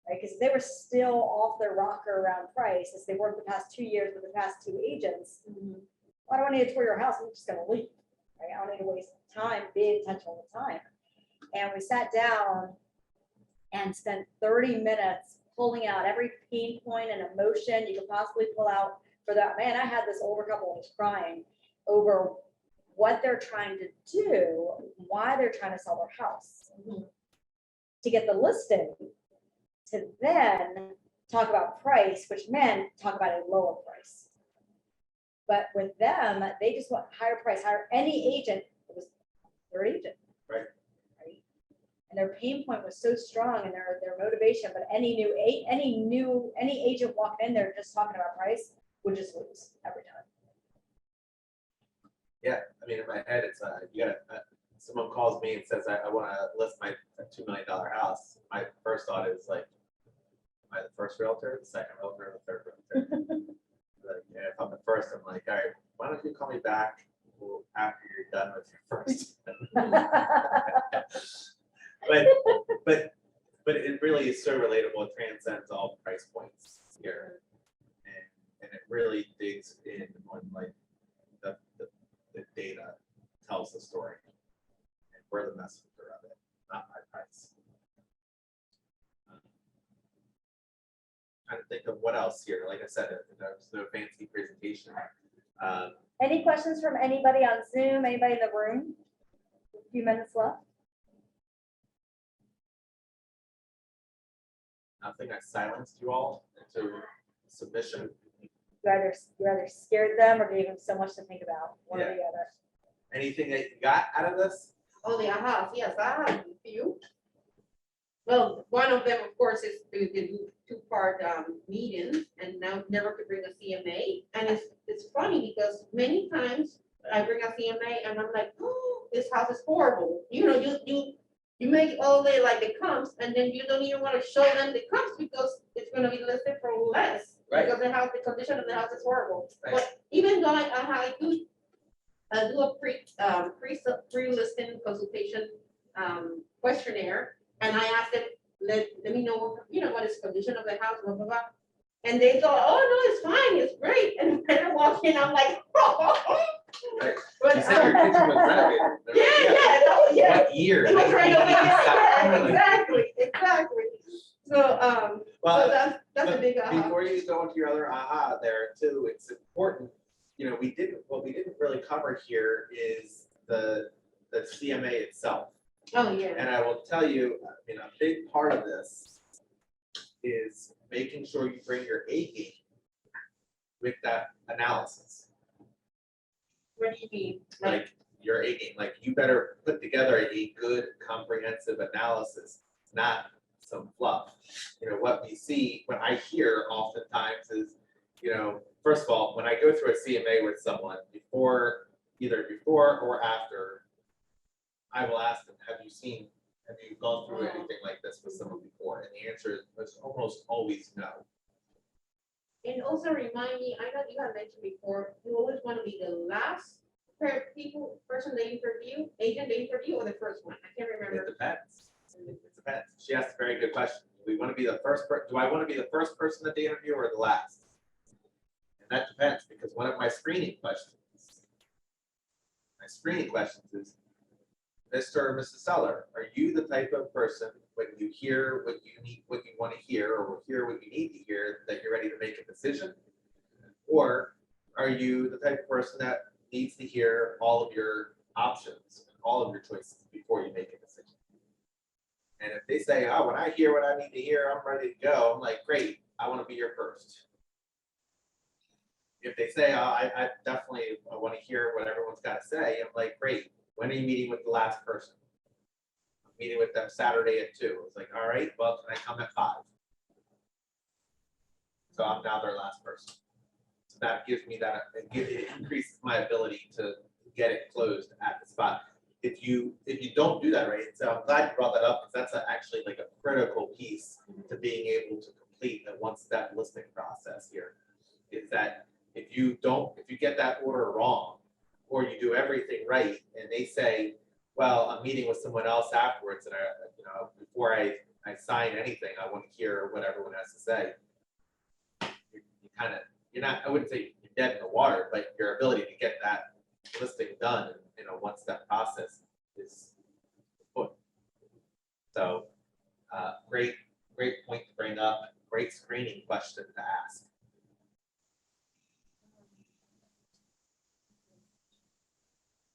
Right? Because they were still off their rocker around price, as they were the past 2 years with the past 2 agents. Why do I need to tour your house? I'm just going to leave. Right? I don't need to waste time, being intentional with time. And we sat down and spent 30 minutes pulling out every pain point and emotion you could possibly pull out for that. Man, I had this older couple who was crying over what they're trying to do, why they're trying to sell their house, to get the listing, to then talk about price, which meant talk about a lower price. But with them, they just want higher price, hire any agent. It was their agent. Right. And their pain point was so strong, and their motivation. But any agent walking in there just talking about price would just lose every time. Yeah, I mean, in my head, it's you gotta. Someone calls me and says, I want to list my $2 million house. My first thought is like, am I the first realtor, the second realtor, the third realtor? Like, yeah, if I'm the first, I'm like, all right, why don't you call me back after you're done with your first? but it really is so relatable. It transcends all price points here, and it really digs in on like the data tells the story, and we're the messenger of it, not my price. Trying to think of what else here. Like I said, there's no fancy presentation. Any questions from anybody on Zoom? Anybody in the room? A few minutes left. Nothing. I silenced you all into submission. You either scared them or gave them so much to think about, one or the other. Anything that you got out of this? Oh, the house, yes, I have a few. Well, one of them, of course, is the 2-part meeting, and now never could bring a CMA. And it's funny because many times I bring a CMA and I'm like, oh, this house is horrible. You know, you make all the like the comps, and then you don't even want to show them the comps because it's going to be listed for less. Right. Because the condition of the house is horrible. Right. But even though I do a pre-listing consultation questionnaire, and I asked them, let me know, what is the condition of the house, blah, blah, blah. And they go, oh, no, it's fine, it's great. And when I walk in, I'm like, oh. Right. But, You said your kitchen was renovated. They're like, yeah. What year? It was renovated, yeah, Like, exactly. So, Well, so that's a big aha. before you go into your other aha there too, it's important, what we didn't really cover here is the CMA itself. Oh, yeah. And I will tell you, a big part of this is making sure you bring your A game with that analysis. What do you mean? Like your A game, like you better put together a good comprehensive analysis, not some fluff. What we see, what I hear oftentimes is, first of all, when I go through a CMA with someone either before or after, I will ask them, have you gone through anything like this with someone before? And the answer is almost always no. And also remind me, I know you had mentioned before, you always want to be the last person they interview, agent they interview, or the first one. I can't It remember. depends. It depends. She asked a very good question. Do I want to be the first person that they interview or the last? And that depends, because one of my screening questions is, Mr. or Mrs. Seller, are you the type of person when you hear what you want to hear, or hear what you need to hear, that you're ready to make a decision? Or are you the type of person that needs to hear all of your options, all of your choices before you make a decision? And if they say, oh, when I hear what I need to hear, I'm ready to go, I'm like, great, I want to be your first. If they say, oh, I definitely want to hear what everyone's got to say, I'm like, great, when are you meeting with the last person? I'm meeting with them Saturday at 2. It's like, all right, well, can I come at 5? So I'm now their last person. So that gives me that, it increases my ability to get it closed at the spot. If you don't do that right, so I'm glad you brought that up, because that's actually like a critical piece to being able to complete a one-step listing process here. Is that if you get that order wrong, or you do everything right, and they say, well, I'm meeting with someone else afterwards, and before I sign anything, I want to hear what everyone has to say. You're not, I wouldn't say you're dead in the water, but your ability to get that listing done in a one-step process is put. So great point to bring up, great screening question to ask.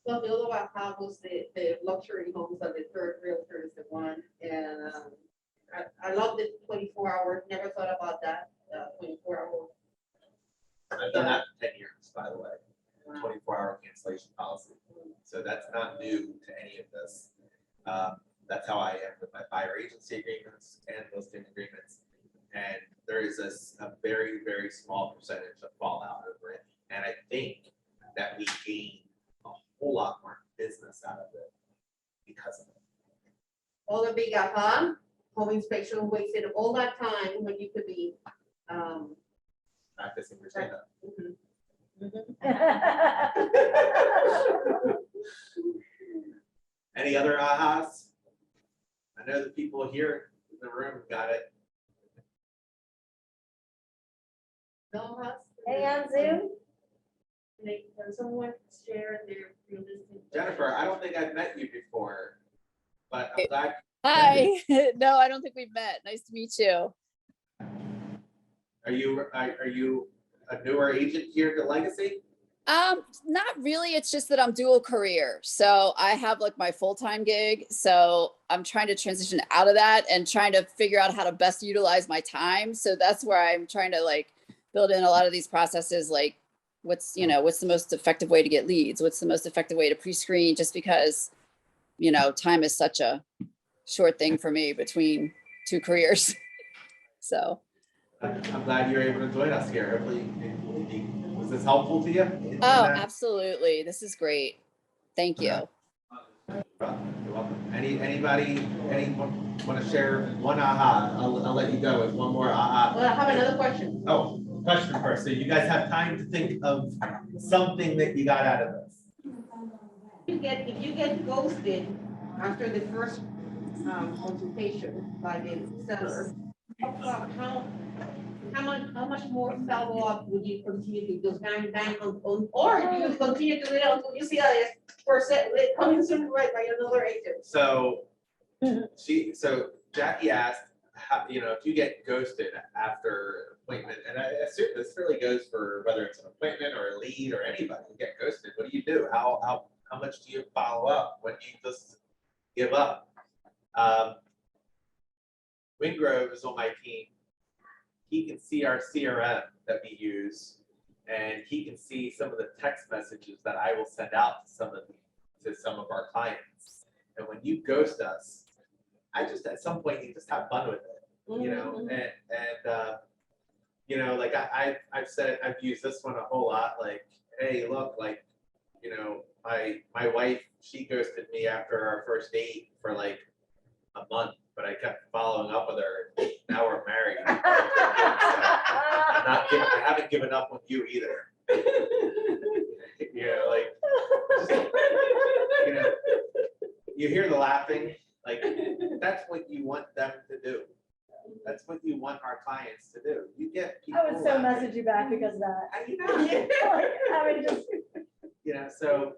Well, the other aha was the luxury homes of the third realtor is the one. And I love the 24 hours, never thought about that, 24 hours. I've done that for 10 years, by the way. 24-hour cancellation policy. So that's not new to any of this. That's how I am with my buyer agency agreements and listing agreements. And there is a very, very small percentage of fallout over it. And I think that we gain a whole lot more business out of it because of it. All the big aha, home inspection wasted all that time when you could be Practicing retainer. Any other ahas? I know the people here in the room got it. No ahas? Hey, on Zoom? Can someone share their realistic? Jennifer, I don't think I've met you before, but I'm glad. Hi. No, I don't think we've met. Nice to meet you. Are you a newer agent here to Legacy? Not really. It's just that I'm dual career. So I have like my full-time gig. So I'm trying to transition out of that and trying to figure out how to best utilize my time. So that's where I'm trying to like build in a lot of these processes, like what's the most effective way to get leads? What's the most effective way to pre-screen? Just because, time is such a short thing for me between two careers. So. I'm glad you're able to join us here. Hopefully, was this helpful to you? Oh, absolutely. This is great. Thank you. You're welcome. Anyone want to share one aha? I'll let you go with one more aha. Well, I have another question. Oh, question first. So you guys have time to think of something that you got out of this. If you get ghosted after the first consultation by the seller, how much more follow-up would you continue to do, bang, bang, or do you continue to do it until you see that it's for set, coming soon right by another agent? So so Jackie asked, how, if you get ghosted after appointment, and I assume this really goes for whether it's an appointment or a lead or anybody, you get ghosted, what do you do? How much do you follow up? When do you just give up? Wingrove is on my team. He can see our CRM that we use, and he can see some of the text messages that I will send out to some of our clients. And when you ghost us, at some point you just have fun with it, and like I've said, I've used this one a whole lot. Like, hey, look, like, my wife, she ghosted me after our first date for like a month, but I kept following up with her. Now we're married. I haven't given up on you either. You hear the laughing, like that's what you want them to do. That's what you want our clients to do. You get people. I would so laughing. message you back because of that. So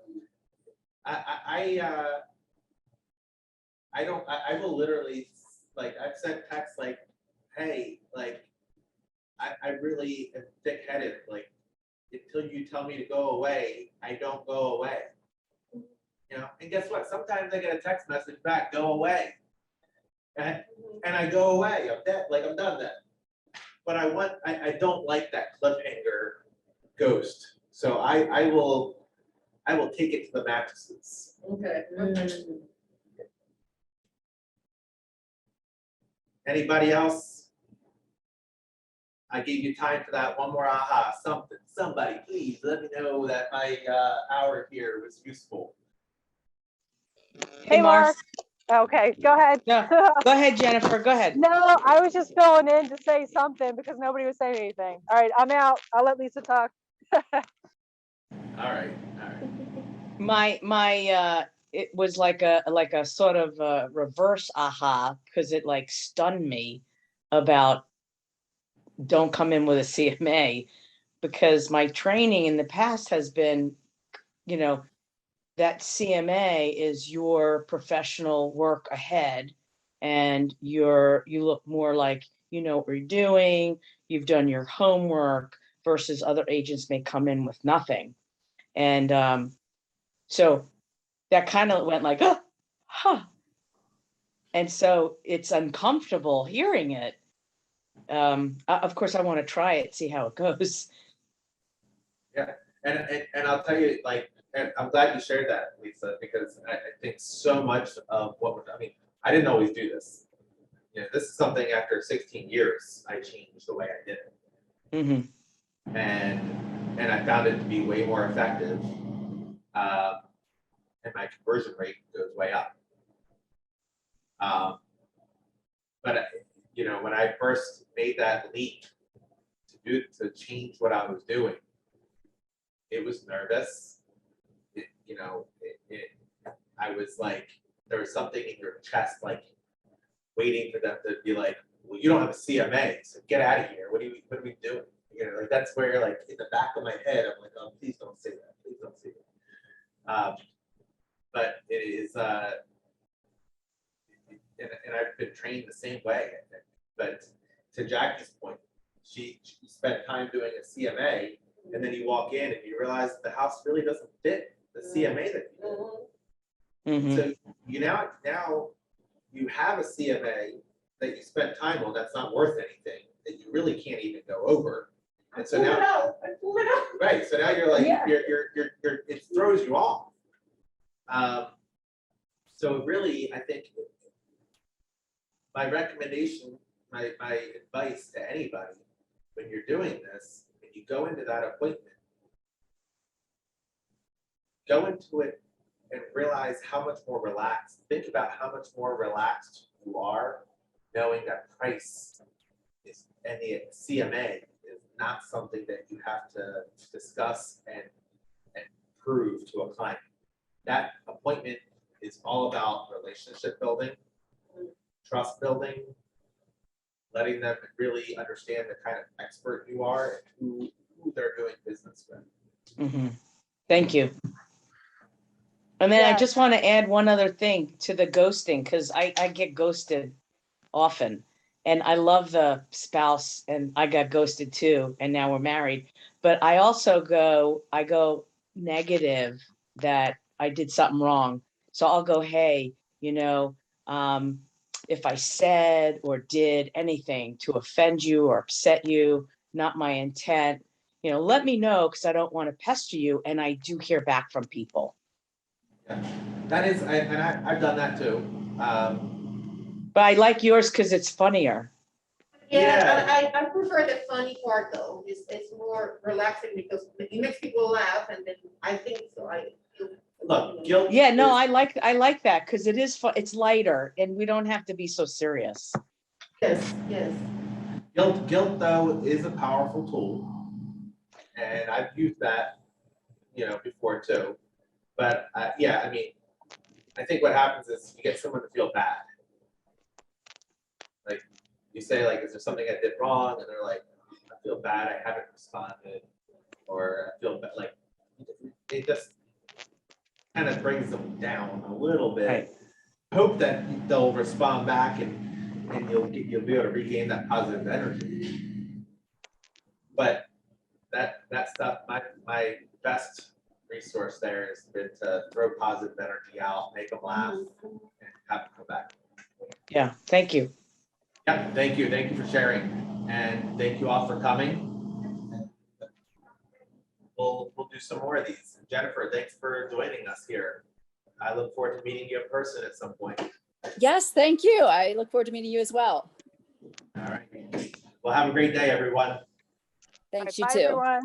I will literally, like, I've sent texts like, hey, like, I really am thick-headed, like, until you tell me to go away, I don't go away. And guess what? Sometimes I get a text message back, go away. And I go away, I'm dead, like I'm done then. But I don't like that cliffhanger ghost. So I will take it to the mattresses. Okay. Anybody else? I gave you time for that. One more aha, something. Somebody, please let me know that my hour here was useful. Hey, Mark. Okay, go ahead. No, go ahead, Jennifer, go ahead. No, I was just filling in to say something because nobody was saying anything. All right, I'm out. I'll let Lisa talk. All right. It was like a sort of a reverse aha, because it like stunned me about don't come in with a CMA, because my training in the past has been, that CMA is your professional work ahead, and you look more like you know what you're doing, you've done your homework, versus other agents may come in with nothing. And so that kind of went like, oh, huh. And so it's uncomfortable hearing it. Of course, I want to try it, see how it goes. Yeah, and I'll tell you, like, and I'm glad you shared that, Lisa, because I think so much of I didn't always do this. This is something after 16 years, I changed the way I did it. Mm-hmm. And I found it to be way more effective. And my conversion rate goes way up. But when I first made that leap to change what I was doing, it was nervous. I was like, there was something in your chest, like waiting for them to be like, well, you don't have a CMA, so get out of here. What are we doing? Like that's where, like, in the back of my head, I'm like, oh, please don't say that. Please don't say that. But it is, and I've been trained the same way, I think. But to Jackie's point, she spent time doing a CMA, and then you walk in and you realize the house really doesn't fit the CMA that you did. Mm-hmm. So now you have a CMA that you spent time on that's not worth anything, that you really can't even go over. And so now, right? So now you're like, Yeah. it throws you off. So really, I think my recommendation, my advice to anybody, when you're doing this, when you go into that appointment, go into it and realize how much more relaxed. Think about how much more relaxed you are, knowing that price is, and the CMA is not something that you have to discuss and prove to a client. That appointment is all about relationship building, trust building, letting them really understand the kind of expert you are and who they're doing business with. Mhm. Thank you. And then I Yeah. just want to add one other thing to the ghosting, because I get ghosted often. And I love the spouse, and I got ghosted too, and now we're married. But I also go negative that I did something wrong. So I'll go, hey, if I said or did anything to offend you or upset you, not my intent, let me know, because I don't want to pester you. And I do hear back from people. Yeah. That is, I've done that too. But I like yours because it's funnier. Yeah, I prefer the funny part though. It's more relaxing because it makes people laugh, and then I think so. Look, guilt. Yeah, no, is- I like that because it is fun. It's lighter, and we don't have to be so serious. Yes, yes. Guilt though is a powerful tool, and I've used that, before too. But yeah, I mean, I think what happens is you get someone to feel bad. Like you say, like, is there something I did wrong? And they're like, I feel bad, I haven't responded, or I feel bad. Like it just kind of brings them down a little bit. Right. Hope that they'll respond back and you'll be able to regain that positive energy. But that stuff, my best resource there has been to throw positive energy out, make them laugh, and have them come back. Yeah, thank you. Yeah, thank you for sharing, and thank you all for coming. We'll do some more of these. Jennifer, thanks for joining us here. I look forward to meeting you in person at some point. Yes, thank you. I look forward to meeting you as well. All right. Well, have a great day, everyone. Thanks, Bye, you too. everyone.